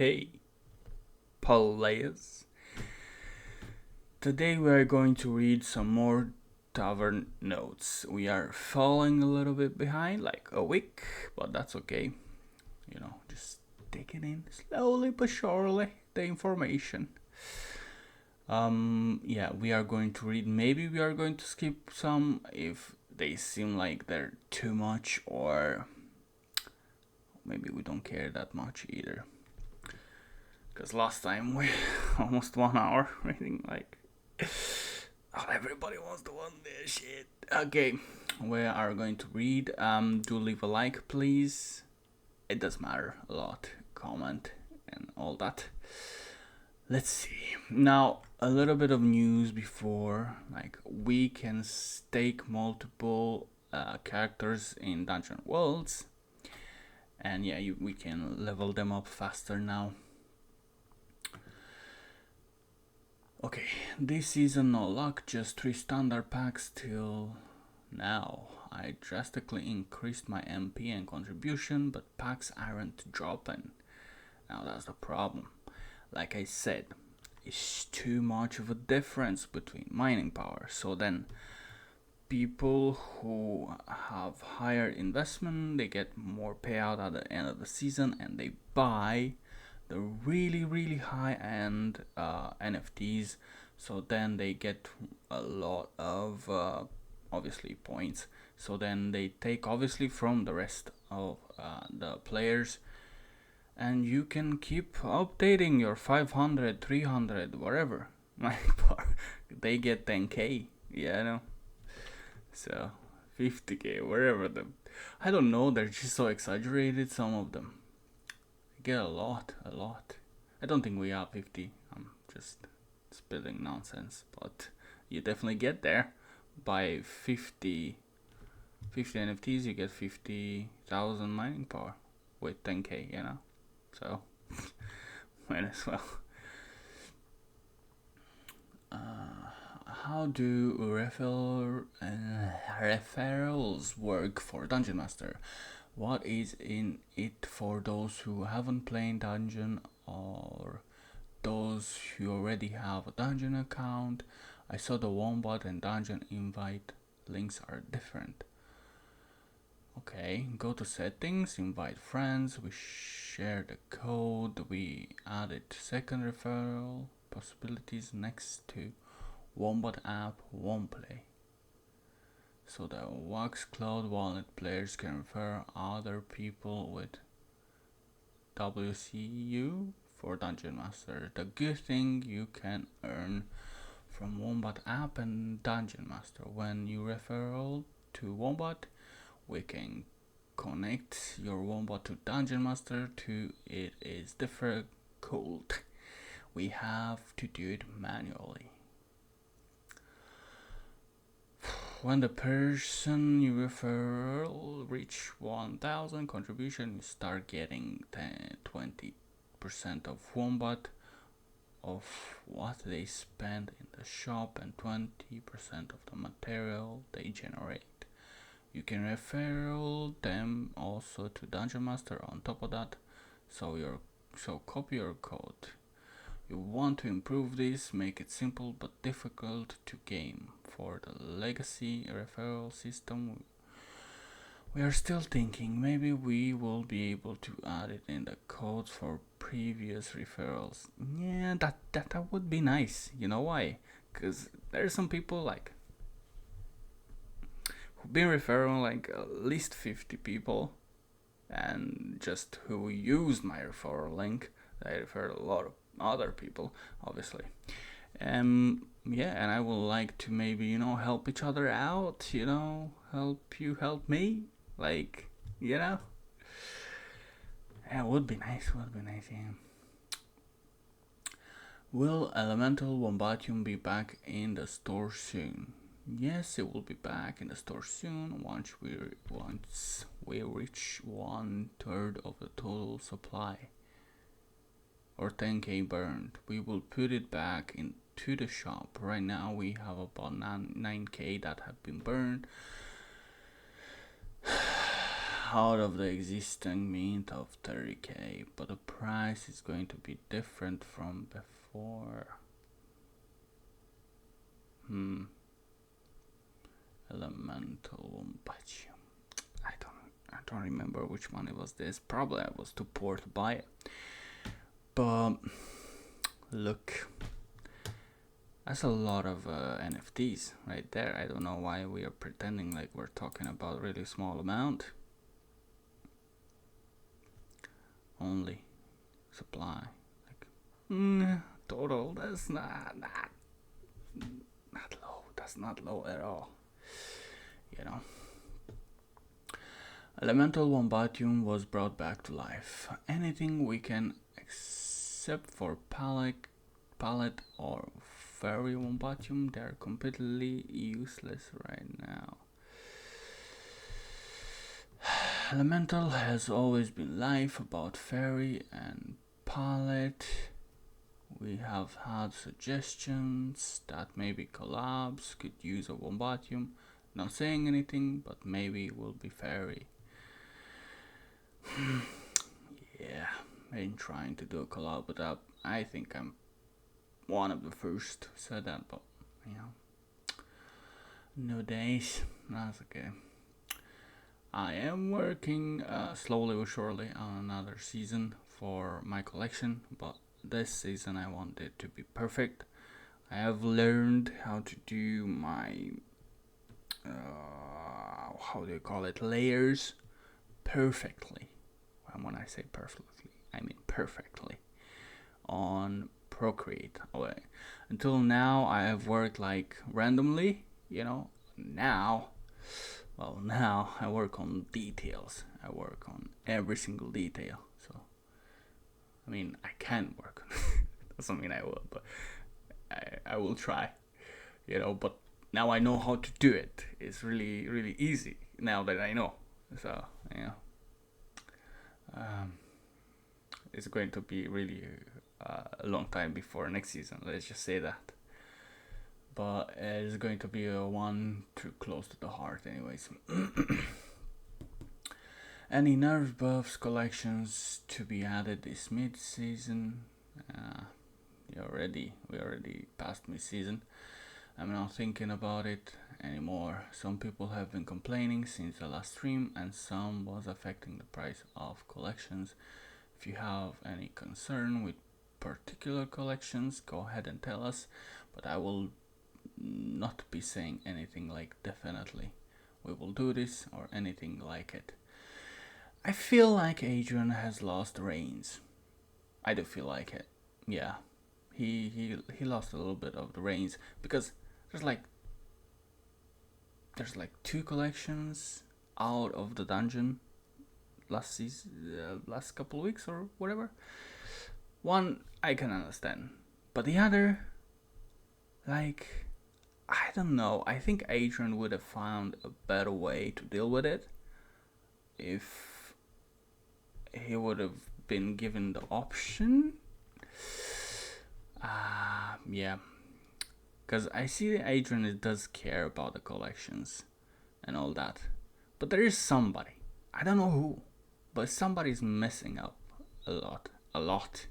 Hey, players. Today we are going to read some more Tavern notes. We are falling a little bit behind, like a week, but that's okay. Just take it in slowly but surely, the information. We are going to read. Maybe we are going to skip some if they seem like they're too much, or maybe we don't care that much either. Because last time we almost 1 hour reading, like, everybody wants to want this shit. Okay, we are going to read. Do leave a like, please. It does matter a lot. Comment and all that. Let's see. Now, a little bit of news before. Like, we can stake multiple characters in Dungeon Worlds. And yeah, we can level them up faster now. Okay, this season no luck, just 3 standard packs till now. I drastically increased my MP and contribution, but packs aren't dropping. Now that's the problem. Like I said, it's too much of a difference between mining power. So then people who have higher investment, they get more payout at the end of the season and they buy the really high end NFTs, so then they get a lot of obviously points, so then they take obviously from the rest of the players, and you can keep updating your 500, 300, whatever. They get 10k, so 50k, wherever them. I don't know, they're just so exaggerated, some of them. Get a lot. I don't think we have 50. I'm just spilling nonsense, but you definitely get there. By 50 NFTs, you get 50,000 mining power with 10k, So, might as well. How do referrals work for Dungeon Master? What is in it for those who haven't played Dungeon or those who already have a Dungeon account? I saw the Wombat and Dungeon invite links are different. Okay, go to settings, invite friends, we share the code, we added second referral possibilities next to Wombat app Womplay. So the Wax Cloud Wallet players can refer other people with WCU for Dungeon Master. The good thing, you can earn from Wombat app and Dungeon Master. When you refer to Wombat, we can connect your Wombat to Dungeon Master too. It is difficult. We have to do it manually. When the person you refer reach 1,000 contribution, you start getting 20% of Wombat of what they spend in the shop and 20% of the material they generate. You can refer them also to Dungeon Master on top of that. So copy your code. You want to improve this, make it simple but difficult to game. For the legacy referral system, we are still thinking maybe we will be able to add it in the codes for previous referrals. Yeah, that would be nice. You know why? Because there's some people like who've been referring like at least 50 people, and just who used my referral link, I referred a lot of other people, obviously. And I would like to maybe, help each other out, help you help me, like, Yeah, it would be nice, yeah. Will Elemental Wombatium be back in the store soon? Yes, it will be back in the store soon once we reach 1/3 of the total supply, or 10k burned. We will put it back into the shop. Right now we have about 9k that have been burned. out of the existing mint of 30k, but the price is going to be different from before. Elemental Wombat. I don't remember which one it was. This probably I was too poor to buy it. But look, that's a lot of NFTs right there. I don't know why we are pretending like we're talking about really small amount. Only supply, like total. That's not low. That's not low at all. You know. Elemental Wombatium was brought back to life. Anything we can except for palette or fairy Wombatium, they're completely useless right now. Elemental has always been live about fairy and palette. We have had suggestions that maybe collabs could use a Wombatium. Not saying anything, but maybe it will be fairy. Yeah, been trying to do a collab with that. I think I'm one of the first who said that, but you know, nowadays, that's okay. I am working slowly but surely on another season for my collection, but this season I want it to be perfect. I have learned how to do my how do you call it, layers perfectly. And when I say perfectly, I mean perfectly on Procreate. Until now I have worked like randomly, you know. Now I work on details. I work on every single detail. So I mean, I can work on it. Doesn't mean I will, but I will try, you know. But now I know how to do it. It's really, really easy now that I know. So, you know, it's going to be really a long time before next season. Let's just say that. But it's going to be a one too close to the heart, anyways. Any nerf buffs collections to be added this mid-season? We already passed mid-season. I'm not thinking about it anymore. Some people have been complaining since the last stream, and some was affecting the price of collections. If you have any concern with particular collections, go ahead and tell us, but I will not be saying anything like definitely we will do this or anything like it. I feel like Adrian has lost reins. I do feel like it. Yeah, he lost a little bit of the reins, because there's like 2 collections out of the dungeon last season, last couple of weeks or whatever. One I can understand, but the other, like, I don't know. I think Adrian would have found a better way to deal with it if he would have been given the option. Yeah, because I see that Adrian does care about the collections and all that, but there is somebody, I don't know who, but somebody's messing up a lot.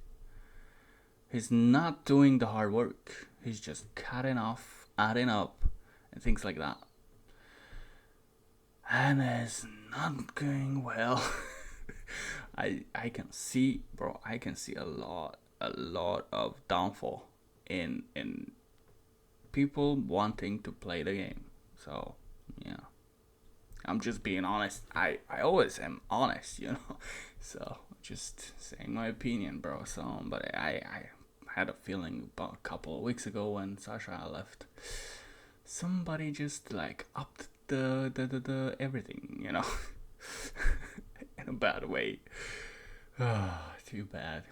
He's not doing the hard work. He's just cutting off, adding up, and things like that. And it's not going well. I can see, bro. I can see a lot of downfall in people wanting to play the game. So yeah, I'm just being honest. I always am honest, you know. So just saying my opinion, bro. So, but I had a feeling about a couple of weeks ago when Sasha left, somebody just like upped the everything, you know. In a bad way. Too bad.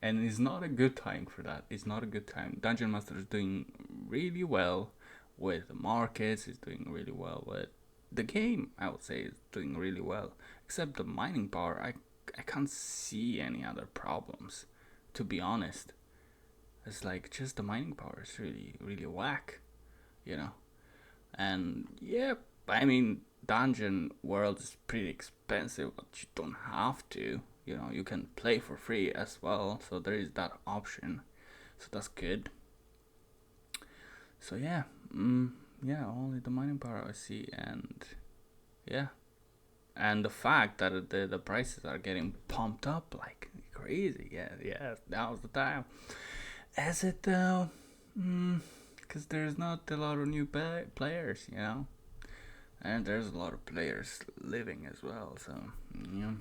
And it's not a good time for that. It's not a good time. Dungeon Master is doing really well with the markets. It's doing really well with the game. I would say is doing really well. Except the mining power, I can't see any other problems, to be honest. It's like just the mining power is really, really whack, you know. And yeah, I mean, dungeon world is pretty expensive, but you don't have to. You know, you can play for free as well, so there is that option. So that's good. So yeah, yeah, only the mining power I see, and yeah, and the fact that the prices are getting pumped up like crazy. Yeah, now's the time. Is it though? Because there's not a lot of new players, you know, and there's a lot of players living as well. So yeah,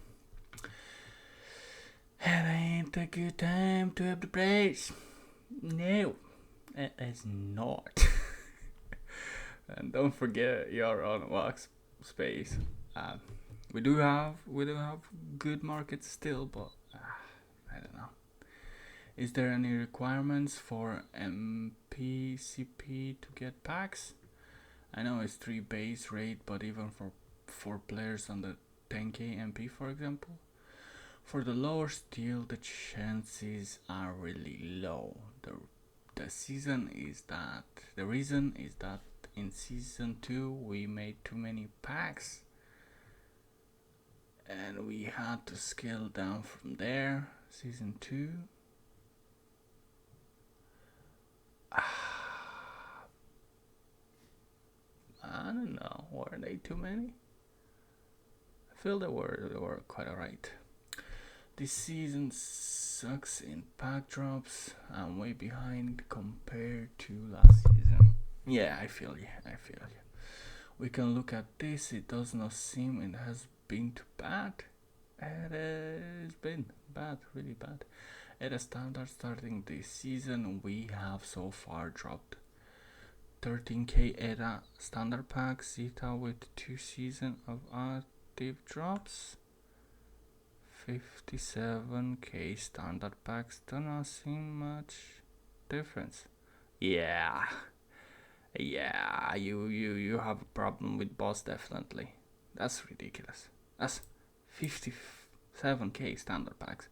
it ain't a good time to have the price. No, it is not. And don't forget your own wax space. Uh, we do have good markets still, but I don't know. Is there any requirements for MPCP to get packs? I know it's 3 base rate, but even for players on the 10k MP, for example, for the lower steel, the chances are really low. The reason is that in season 2 we made too many packs and we had to scale down from there. Season 2, I don't know, were they too many? I feel they were quite alright. This season sucks in pack drops. I'm way behind compared to last season. Yeah, I feel you. We can look at this. It does not seem it has been too bad. It has been bad, really bad. At a standard starting this season, we have so far dropped 13k at a standard pack, Zeta with 2 seasons of active drops. 57k standard packs do not seem much difference. Yeah, you have a problem with boss, definitely. That's ridiculous. That's 57k standard packs.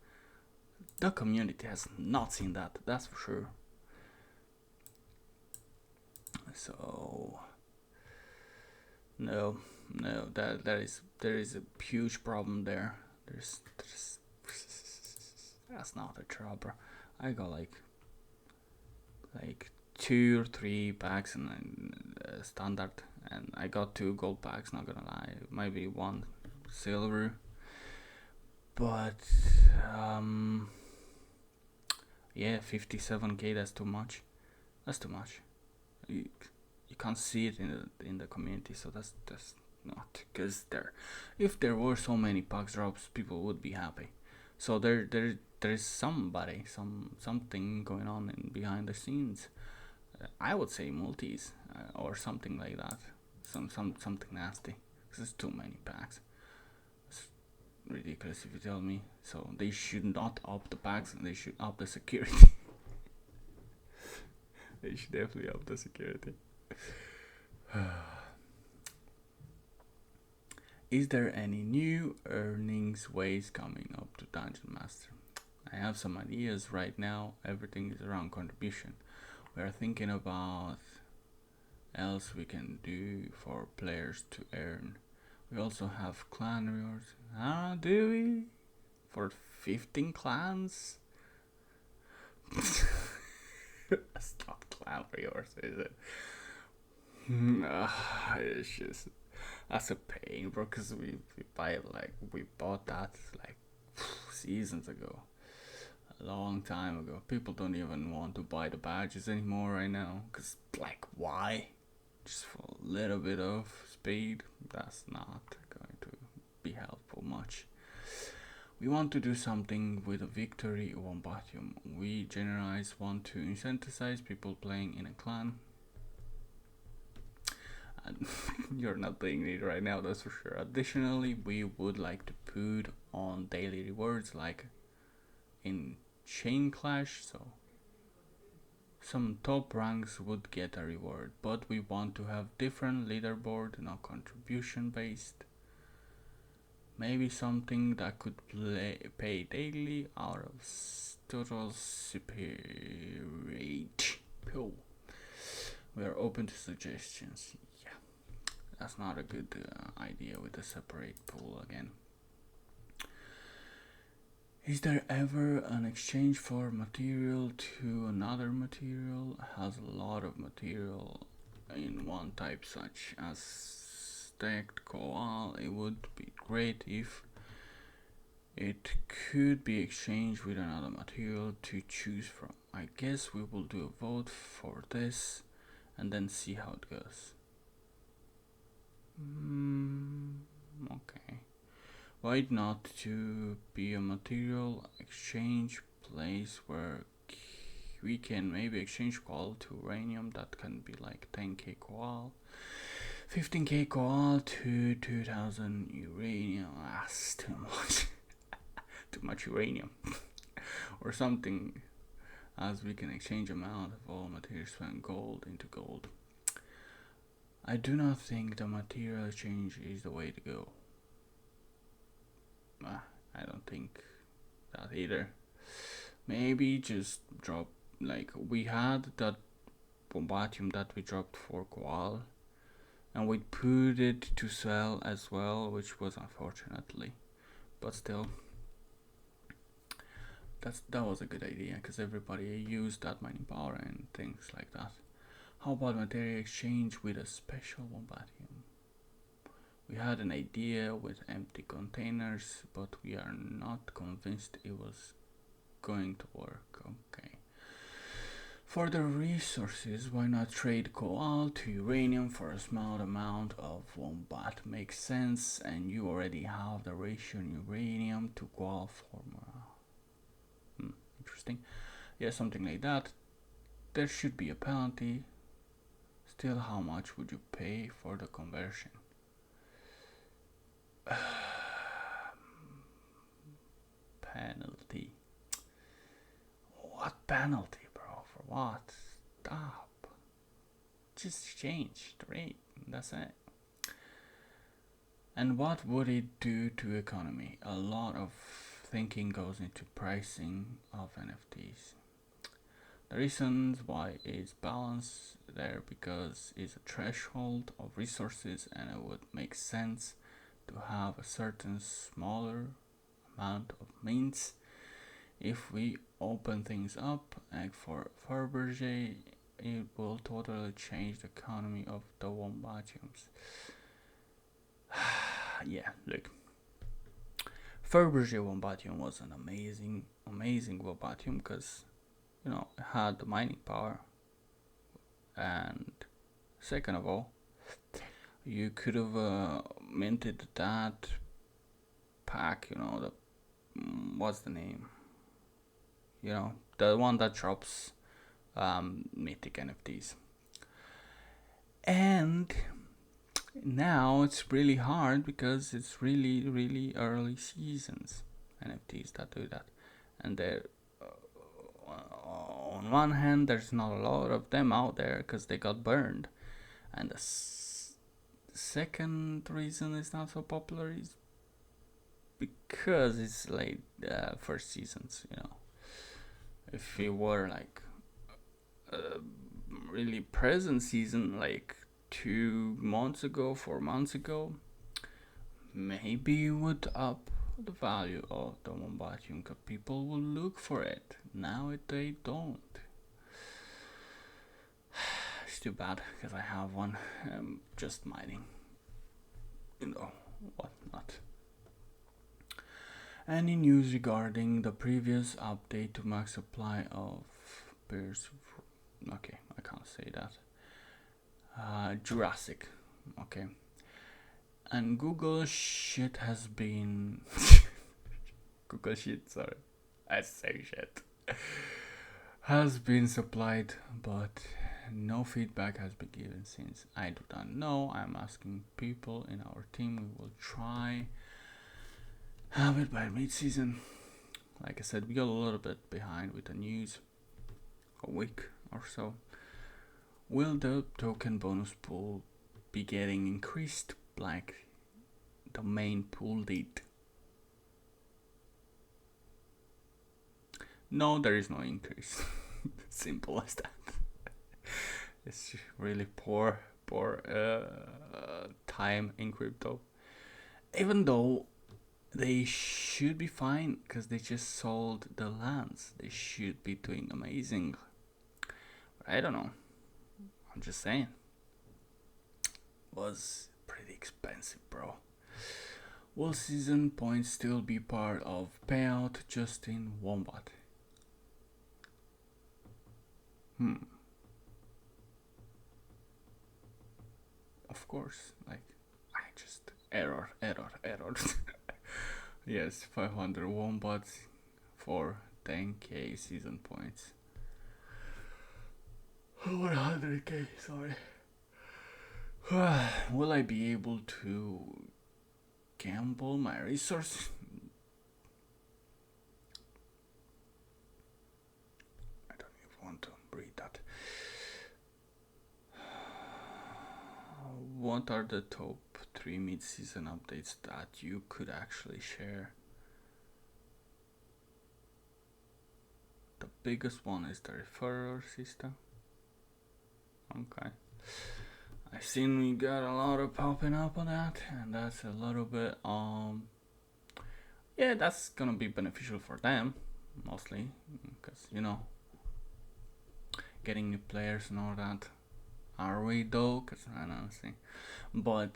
The community has not seen that, that's for sure. So no, there is a huge problem there. There's that's not a trouble. I got like 2 or 3 packs in standard, and I got 2 gold packs. Not gonna lie, maybe 1 silver, but yeah, 57k. That's too much. You can't see it in the community, so that's not, because if there were so many packs drops, people would be happy. So there's something going on behind the scenes. I would say multis or something like that. Something nasty, because it's too many packs. It's ridiculous if you tell me. So they should not up the packs, and they should up the security. They should definitely up the security. Is there any new earnings ways coming up to Dungeon Master? I have some ideas right now. Everything is around contribution. We are thinking about else we can do for players to earn. We also have clan rewards. Do we? For 15 clans? That's not clan rewards, is it? It's just, that's a pain, bro, because we bought that like seasons ago, a long time ago. People don't even want to buy the badges anymore right now, because like, why? Just for a little bit of speed? That's not going to be helpful much. We want to do something with a victory Wombat. We generally want to incentivize people playing in a clan. And you're not doing it right now, that's for sure. Additionally, we would like to put on daily rewards like in Chain Clash, so some top ranks would get a reward, but we want to have different leaderboard, not contribution based. Maybe something that could pay daily out of total superiority. Oh. We are open to suggestions. that's not a good idea with a separate pool again. Is there ever an exchange for material to another material? Has a lot of material in one type, such as stacked koal. It would be great if it could be exchanged with another material to choose from. I guess we will do a vote for this and then see how it goes. Okay. Why not to be a material exchange place where we can maybe exchange koal to uranium? That can be like 10k koal, 15k koal to 2000 uranium. That's too much. Too much uranium. Or something, as we can exchange amount of all materials and gold into gold. I do not think the material exchange is the way to go. I don't think that either. Maybe just drop, like we had that Wombatium that we dropped for koal, and we put it to sell as well, which was unfortunately, but still, that was a good idea because everybody used that mining power and things like that. How about material exchange with a special Wombatium? We had an idea with empty containers, but we are not convinced it was going to work. Okay. For the resources, why not trade koal to uranium for a small amount of Wombat? Makes sense, and you already have the ratio uranium to koal formula. Interesting. Yeah, something like that. There should be a penalty. Still, how much would you pay for the conversion? Penalty. What penalty, bro? For what? Stop. Just change the rate. That's it. And what would it do to economy? A lot of thinking goes into pricing of NFTs. The reasons why it's balanced there because it's a threshold of resources, and it would make sense to have a certain smaller amount of means. If we open things up, like for Fabergé, it will totally change the economy of the Wombatiums. Yeah, look. Fabergé Wombatium was an amazing Wombatium because, it had the mining power, and second of all, you could have minted that pack, what's the name? The one that drops mythic NFTs. And now it's really hard because it's really early seasons NFTs that do that, and they're on one hand there's not a lot of them out there because they got burned, and the second reason it's not so popular is because it's late first seasons. If it were like really present season, like 2 months ago, 4 months ago, maybe it would up the value of the Wombatium because people will look for it. Now they don't. It's too bad because I have one just mining, whatnot. Any news regarding the previous update to max supply of bears? Okay, I can't say that. Jurassic. Okay. And Google shit has been Google shit, sorry. I say shit. Has been supplied, but no feedback has been given since. I do not know. I'm asking people in our team. We will try have it by mid-season. Like I said, we got a little bit behind with the news, a week or so. Will the token bonus pool be getting increased like the main pool did? No, there is no increase. Simple as that. It's really poor time in crypto. Even though they should be fine because they just sold the lands. They should be doing amazing. I don't know. I'm just saying. Was pretty expensive, bro. Will season points still be part of payout just in Wombat? Of course, like, I just error. Yes, 500 Wombats for 10k season points. 100k, sorry. Will I be able to gamble my resources? I don't even want to read that. What are the top 3 mid-season updates that you could actually share? The biggest one is the referral system. Okay. I've seen we got a lot of popping up on that, and that's a little bit yeah, that's gonna be beneficial for them mostly, because getting new players and all that. Are we though? Because I don't see. But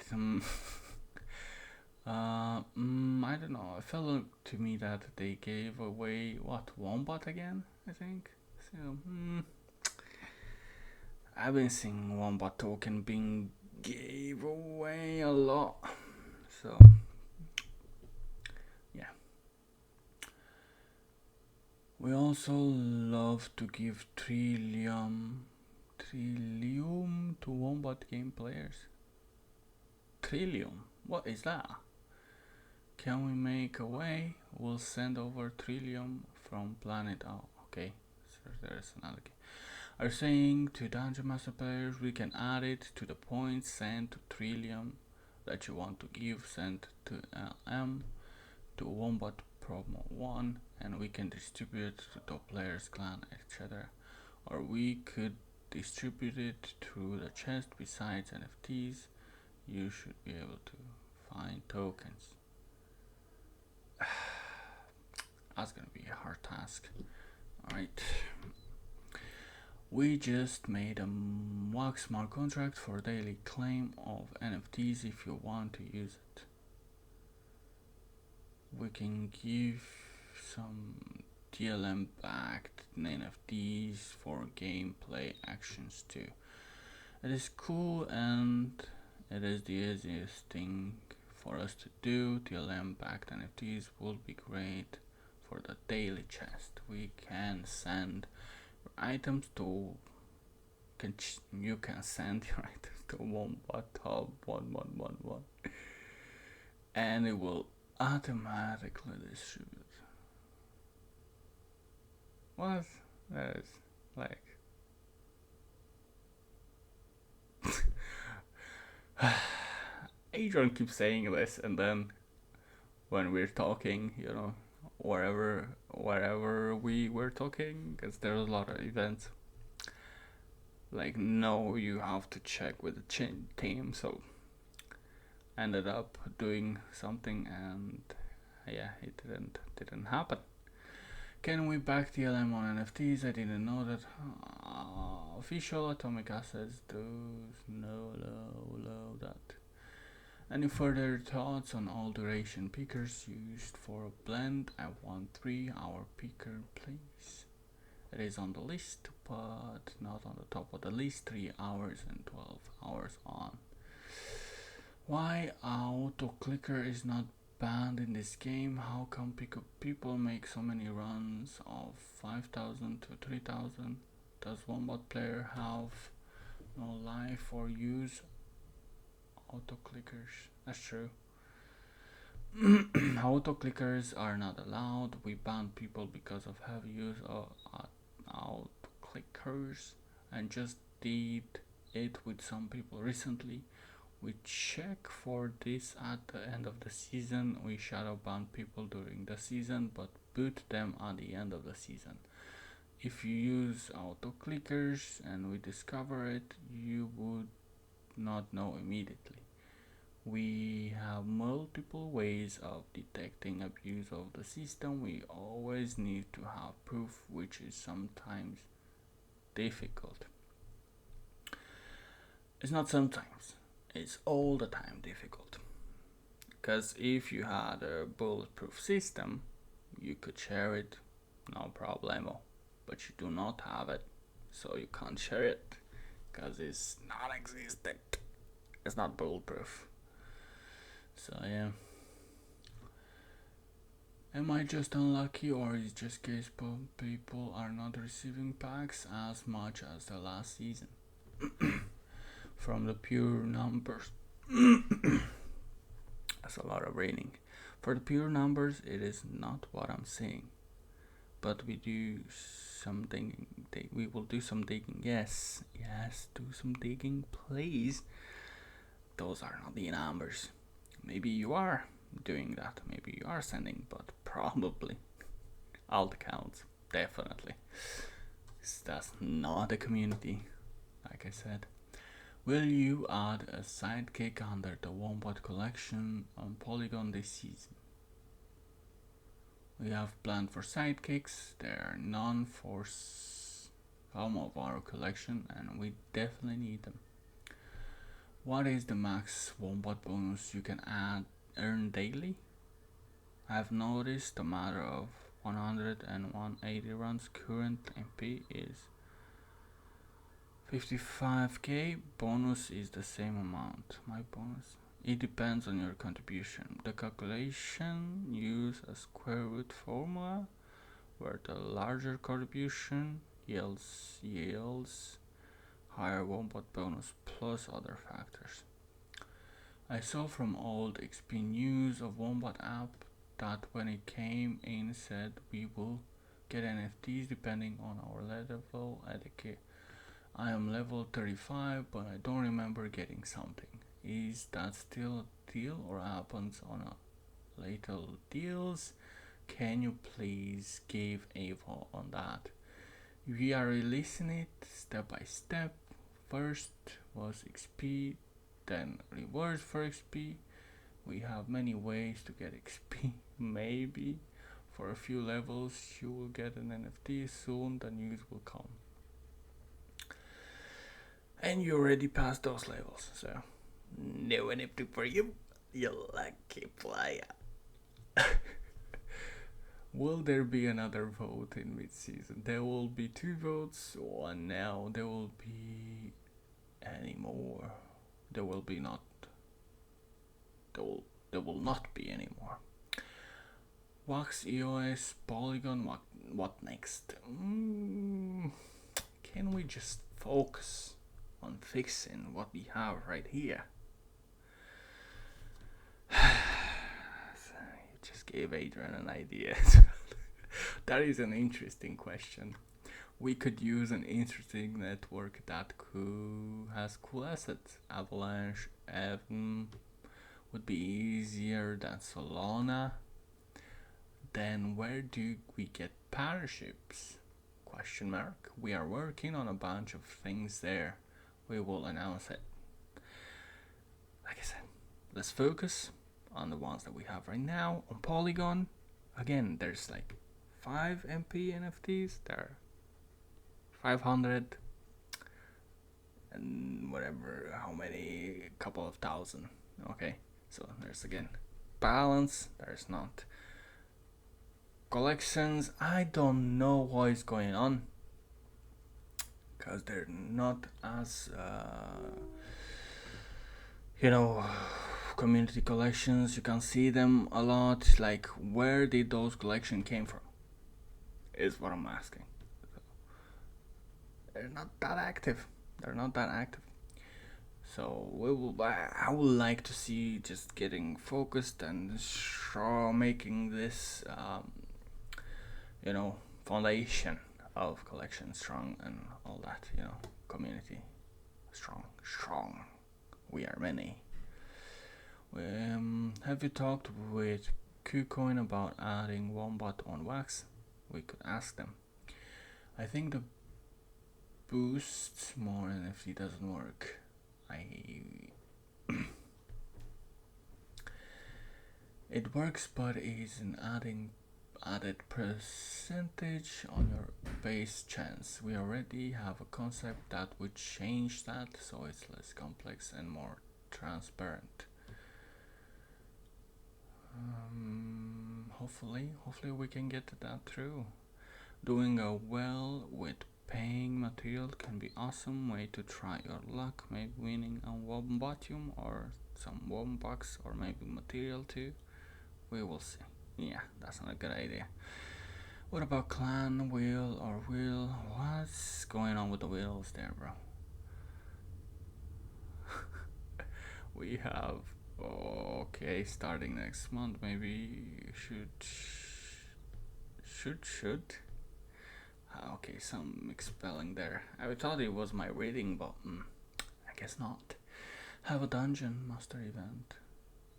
I don't know. It felt to me that they gave away Wombat again. I think so. I've been seeing Wombat token being gave away a lot. So yeah. We also love to give Trillium to Wombat game players. Trillium? What is that? Can we make a way? We'll send over Trillium from planet. Oh, okay. So there's another game. Are saying to Dungeon Master players we can add it to the points sent to Trillium that you want to give, sent to LM to Wombat Promo 1, and we can distribute to top players, clan, etc. Or we could distribute it through the chest. Besides NFTs, you should be able to find tokens. That's gonna be a hard task. Alright. We just made a wax smart contract for daily claim of NFTs if you want to use it. We can give some TLM backed NFTs for gameplay actions too. It is cool and it is the easiest thing for us to do. TLM backed NFTs will be great for the daily chest. We can send items to you can send your items to Wombat Hub 1111 and it will automatically distribute. What? That is like Adrian keeps saying this, and then when we're talking, wherever we were talking, because there was a lot of events, like, no, you have to check with the team. So ended up doing something, and yeah, it didn't happen. Can we back TLM on NFTs? I didn't know that. Official Atomic Assets does no allow that. Any further thoughts on all duration pickers used for a blend? I want 3-hour picker, please. It is on the list, but not on the top of the list. 3 hours and 12 hours on. Why auto clicker is not banned in this game? How come people make so many runs of 5,000 to 3,000? Does Wombat player have no life or use auto clickers? That's true. Auto clickers are not allowed. We ban people because of heavy use of auto clickers, and just did it with some people recently. We check for this at the end of the season. We shadow ban people during the season, but boot them at the end of the season. If you use auto clickers and we discover it, you would not know immediately. We have multiple ways of detecting abuse of the system. We always need to have proof, which is sometimes difficult. It's not sometimes, it's all the time difficult. Because if you had a bulletproof system, you could share it, no problemo. But you do not have it, so you can't share it, because it's non-existent. It's not bulletproof. So yeah. Am I just unlucky, or is just case people are not receiving packs as much as the last season? From the pure numbers, that's a lot of raining. For the pure numbers, it is not what I'm saying. But we do some digging. We will do some digging. Yes, do some digging, please. Those are not the numbers. Maybe you are doing that. Maybe you are sending, but probably alt accounts, definitely. That's not a community, like I said. Will you add a sidekick under the Wombat collection on Polygon this season? We have planned for sidekicks. There are none for some of our collection, and we definitely need them. What is the max Wombat bonus you can earn daily? I've noticed a matter of 100 and 180 runs. Current MP is 55k. Bonus is the same amount. My bonus, it depends on your contribution. The calculation use a square root formula where the larger contribution yields higher Wombat bonus plus other factors. I saw from old XP news of Wombat app that when it came in said we will get NFT'S depending on our level etiquette. I am level 35, but I don't remember getting something. Is that still a deal or happens on a later deals? Can you please give info on that? We are releasing it step by step. First was XP, then rewards for XP. We have many ways to get XP. Maybe for a few levels you will get an NFT. Soon the news will come. And you already passed those levels, so no NFT for you, you lucky player. Will there be another vote in mid-season? There will be 2 votes, one now. There will be any more. There will be not. There will not be any more. Wax EOS Polygon. What next? Can we just focus on fixing what we have right here? You just gave Adrian an idea. That is an interesting question. We could use an interesting network that has cool assets. Avalanche, Evan would be easier than Solana. Then where do we get partnerships? Question mark. We are working on a bunch of things there. We will announce it. Like I said, let's focus on the ones that we have right now. On Polygon, again, there's like 5 MP NFTs. There are 500 and whatever, how many, couple of thousand. Okay, so there's again balance. There's not collections. I don't know what is going on, because they're not as community collections. You can see them a lot. Like, where did those collections came from is what I'm asking. They're not that active. So I would like to see just getting focused and making this foundation of collection strong and all that, community strong. We are many. Have you talked with KuCoin about adding Wombat on Wax? We could ask them. I think the boost more NFT doesn't work. It works, but is an added percentage on your base chance. We already have a concept that would change that, so it's less complex and more transparent. Hopefully we can get that through. Doing a well with paying material can be awesome way to try your luck, maybe winning a wombatium or some wombats or maybe material too. We will see. Yeah, that's not a good idea. What about clan wheel or wheel? What's going on with the wheels there, bro? We have okay, starting next month. Maybe should. Okay, some mixed spelling there. I thought it was my reading, but I guess not. Have a dungeon master event.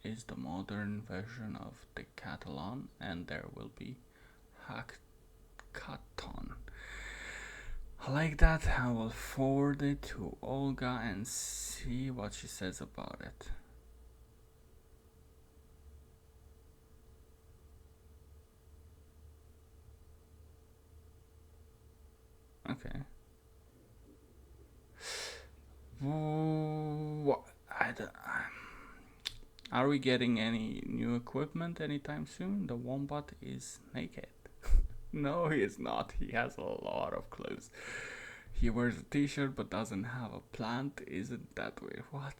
Is the modern version of the Catalan, and there will be hackathon. I like that. I will forward it to Olga and see what she says about it. Okay. What? Are we getting any new equipment anytime soon? The Wombat is naked. No, he is not. He has a lot of clothes. He wears a t-shirt but doesn't have a plant. Isn't that weird? What?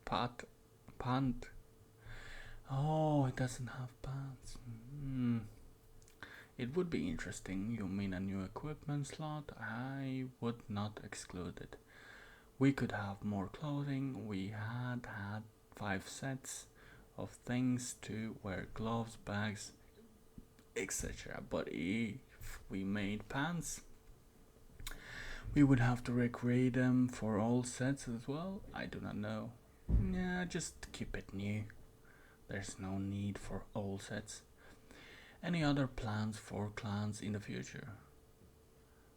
Pant? Oh, it doesn't have pants. It would be interesting. You mean a new equipment slot? I would not exclude it. We could have more clothing. We had 5 sets of things to wear, gloves, bags, etc. But if we made pants, we would have to recreate them for all sets as well. I do not know. Yeah, just keep it new. There's no need for all sets. Any other plans for clans in the future?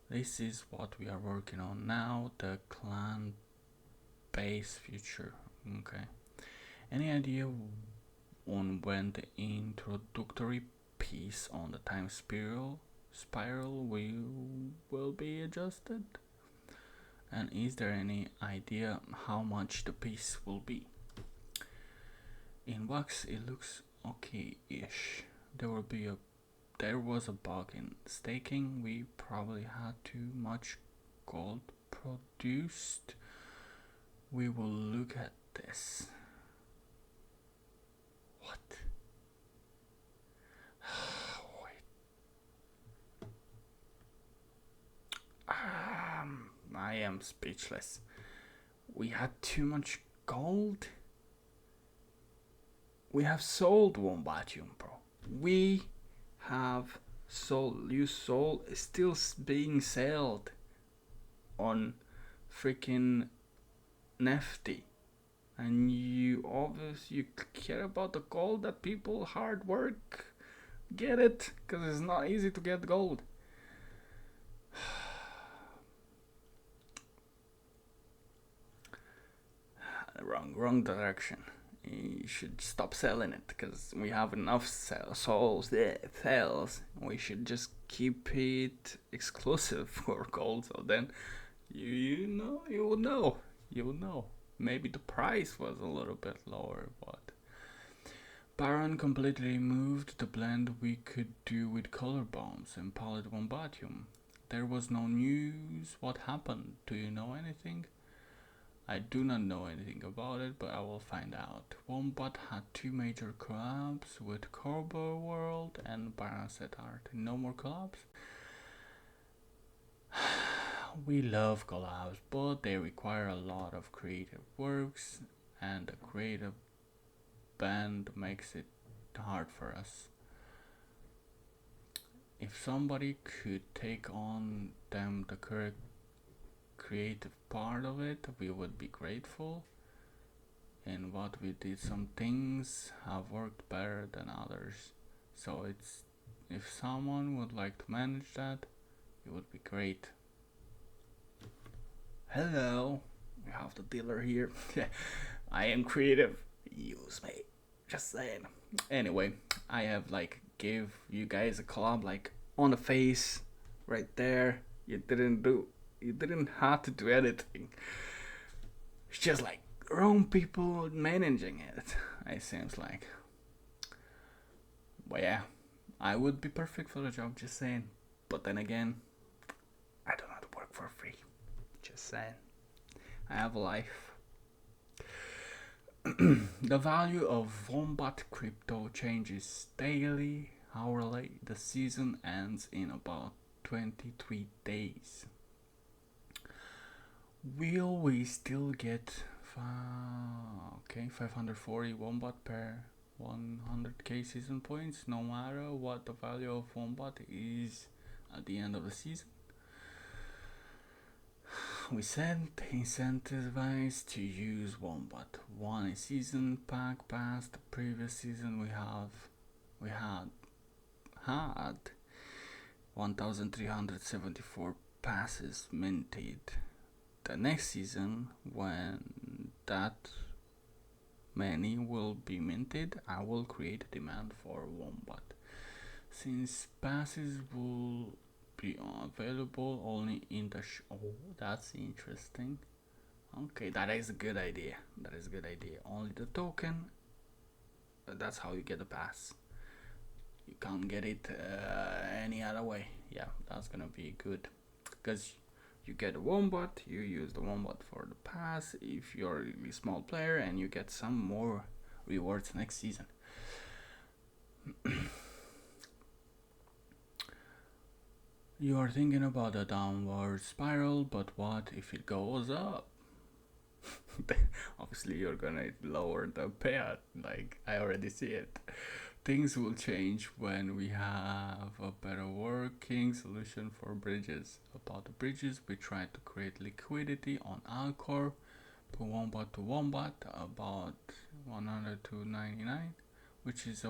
This is what we are working on now, the clan base future. Okay. Any idea on when the introductory piece on the time spiral will be adjusted? And is there any idea how much the piece will be? In wax it looks okay-ish. There was a bug in staking. We probably had too much gold produced. We will look at this. What? Wait. I am speechless. We had too much gold? We have sold Wombatium, bro. We have sold. You sold. Still being sold on freaking NFT. And you obviously care about the gold that people hard work get it, because it's not easy to get gold. Wrong direction. You should stop selling it because we have enough sales. We should just keep it exclusive for gold. So then, you will know. Maybe the price was a little bit lower, but Baron completely removed the blend we could do with color bombs and polished Wombatium. There was no news. What happened? Do you know anything? I do not know anything about it, but I will find out. Wombat had 2 major collabs with Corbo World and Baron Set Art. No more collabs? We love collabs, but they require a lot of creative works, and the creative band makes it hard for us. If somebody could take on them the correct creative part of it, we would be grateful. In what we did, some things have worked better than others, so if someone would like to manage that, it would be great. Hello, we have the dealer here. I am creative. Use me. Just saying. Anyway, I have like gave you guys a club like on the face, right there. You didn't have to do anything. It's just like wrong people managing it. It seems like. But yeah, I would be perfect for the job. Just saying. But then again, I do not work for free. Just saying. I have a life. The value of Wombat crypto changes daily, hourly. The season ends in about 23 days. Will we still get 540 Wombat per 100k season points no matter what the value of Wombat is at the end of the season? We said incentivized to use Wombat. One season pack past the previous season we had 1374 passes minted. The next season, when that many will be minted, I will create a demand for Wombat. Since passes will be available only in the oh, that's interesting. Okay, that is a good idea. Only the token. That's how you get the pass. You can't get it any other way. Yeah, that's gonna be good. Because you get a Wombat, you use the Wombat for the pass if you're a really small player, and you get some more rewards next season. You are thinking about a downward spiral, but what if it goes up? Obviously you're gonna lower the payout, like I already see it. Things will change when we have a better working solution for bridges. About the bridges, we try to create liquidity on Alcor, per Wombat to Wombat, about 100 to 99, which is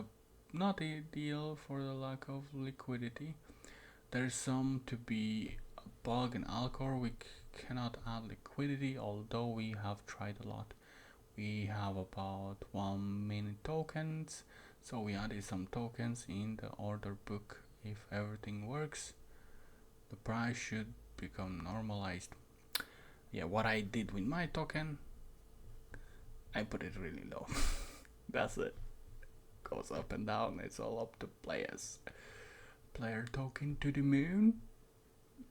not ideal for the lack of liquidity. There's some to be a bug in Alcor. We cannot add liquidity, although we have tried a lot. We have about 1 minute tokens, so we added some tokens in the order book. If everything works, the price should become normalized. Yeah, what I did with my token, I put it really low. That's it. Goes up and down, it's all up to players. Player token to the moon?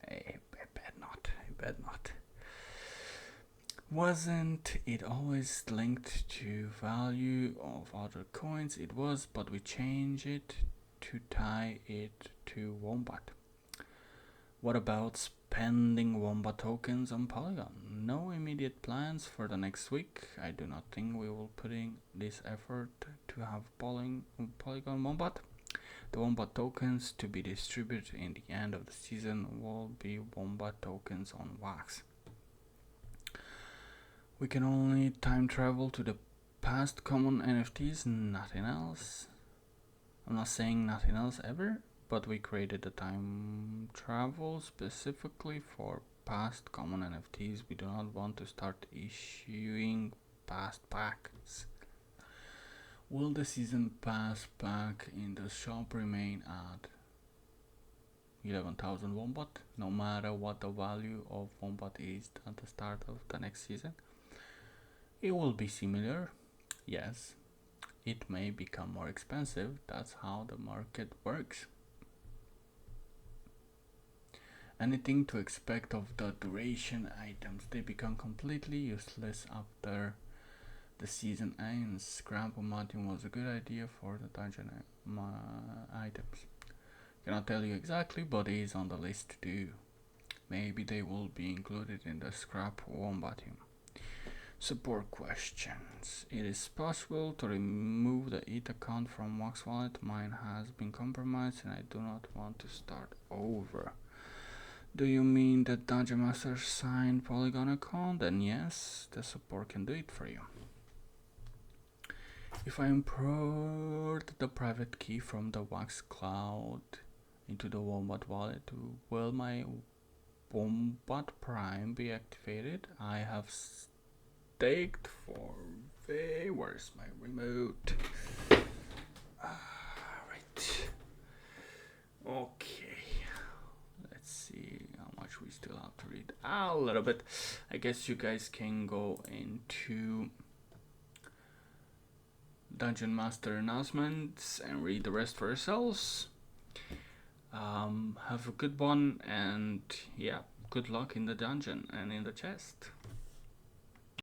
I bet not. Wasn't it always linked to value of other coins? It was, but we changed it to tie it to Wombat. What about spending Wombat tokens on Polygon? No immediate plans for the next week. I do not think we will put in this effort to have Polygon Wombat. The Wombat tokens to be distributed in the end of the season will be Wombat tokens on Wax. We can only time travel to the past common NFTs, nothing else. I'm not saying nothing else ever, but we created the time travel specifically for past common NFTs. We do not want to start issuing past packs. Will the season pass pack in the shop remain at 11,000 Wombat, no matter what the value of Wombat is at the start of the next season? It will be similar, yes. It may become more expensive, that's how the market works. Anything to expect of the duration items, they become completely useless after the season ends. Scrap modding was a good idea for the dungeon items. Cannot tell you exactly, but it is on the list to do. Maybe they will be included in the scrap wombatting. Support questions. It is possible to remove the ETH account from Wax Wallet. Mine has been compromised and I do not want to start over. Do you mean that Dungeon Master signed Polygon account? Then yes, the support can do it for you. If I import the private key from the Wax cloud into the Wombat wallet, will my Wombat Prime be activated? I have staked for where's my remote? Right. Okay. Let's see how much we still have to read. A little bit. I guess you guys can go into Dungeon Master announcements and read the rest for yourselves. Have a good one, and yeah, good luck in the dungeon and in the chest.